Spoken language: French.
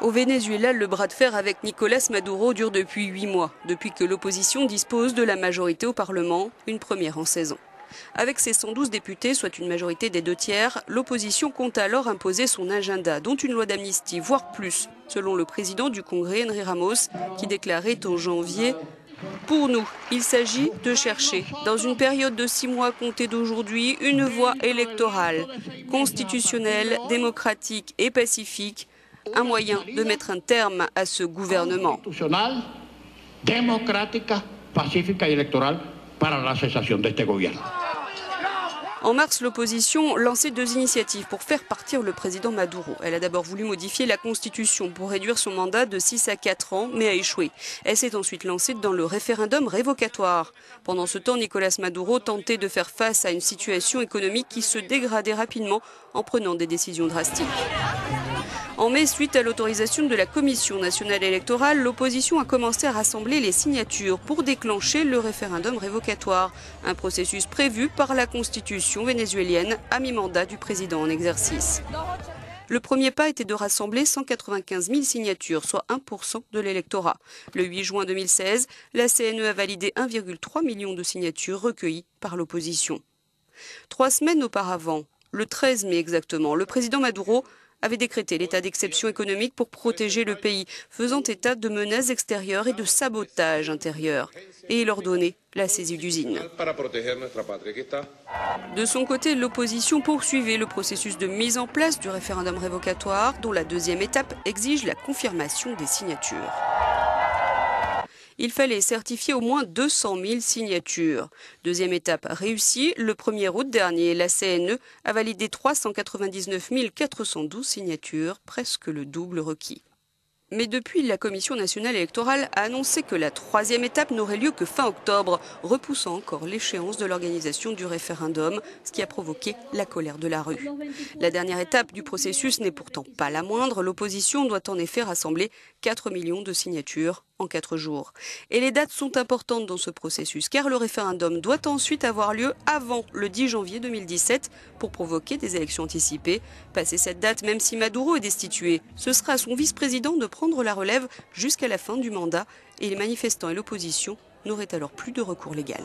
Au Venezuela, le bras de fer avec Nicolás Maduro dure depuis 8 mois, depuis que l'opposition dispose de la majorité au Parlement, une première en 16 ans. Avec ses 112 députés, soit une majorité des 2/3, l'opposition compte alors imposer son agenda, dont une loi d'amnistie, voire plus, selon le président du Congrès, Henry Ramos, qui déclarait en janvier « Pour nous, il s'agit de chercher, dans une période de 6 mois comptée d'aujourd'hui, une voie électorale, constitutionnelle, démocratique et pacifique, un moyen de mettre un terme à ce gouvernement. » En mars, l'opposition lançait 2 initiatives pour faire partir le président Maduro. Elle a d'abord voulu modifier la Constitution pour réduire son mandat de 6 à 4 ans, mais a échoué. Elle s'est ensuite lancée dans le référendum révocatoire. Pendant ce temps, Nicolás Maduro tentait de faire face à une situation économique qui se dégradait rapidement en prenant des décisions drastiques. En mai, suite à l'autorisation de la Commission nationale électorale, l'opposition a commencé à rassembler les signatures pour déclencher le référendum révocatoire, un processus prévu par la Constitution vénézuélienne à mi-mandat du président en exercice. Le premier pas était de rassembler 195 000 signatures, soit 1% de l'électorat. Le 8 juin 2016, la CNE a validé 1,3 million de signatures recueillies par l'opposition. 3 semaines auparavant, le 13 mai exactement, le président Maduro avait décrété l'état d'exception économique pour protéger le pays, faisant état de menaces extérieures et de sabotage intérieur. Et il ordonnait la saisie d'usines. De son côté, l'opposition poursuivait le processus de mise en place du référendum révocatoire, dont la 2e étape exige la confirmation des signatures. Il fallait certifier au moins 200 000 signatures. 2e étape réussie, le 1er août dernier, la CNE a validé 399 412 signatures, presque le double requis. Mais depuis, la Commission nationale électorale a annoncé que la 3e étape n'aurait lieu que fin octobre, repoussant encore l'échéance de l'organisation du référendum, ce qui a provoqué la colère de la rue. La dernière étape du processus n'est pourtant pas la moindre. L'opposition doit en effet rassembler 4 millions de signatures en 4 jours. Et les dates sont importantes dans ce processus, car le référendum doit ensuite avoir lieu avant le 10 janvier 2017 pour provoquer des élections anticipées. Passé cette date, même si Maduro est destitué, ce sera à son vice-président de prendre la relève jusqu'à la fin du mandat et les manifestants et l'opposition n'auraient alors plus de recours légal.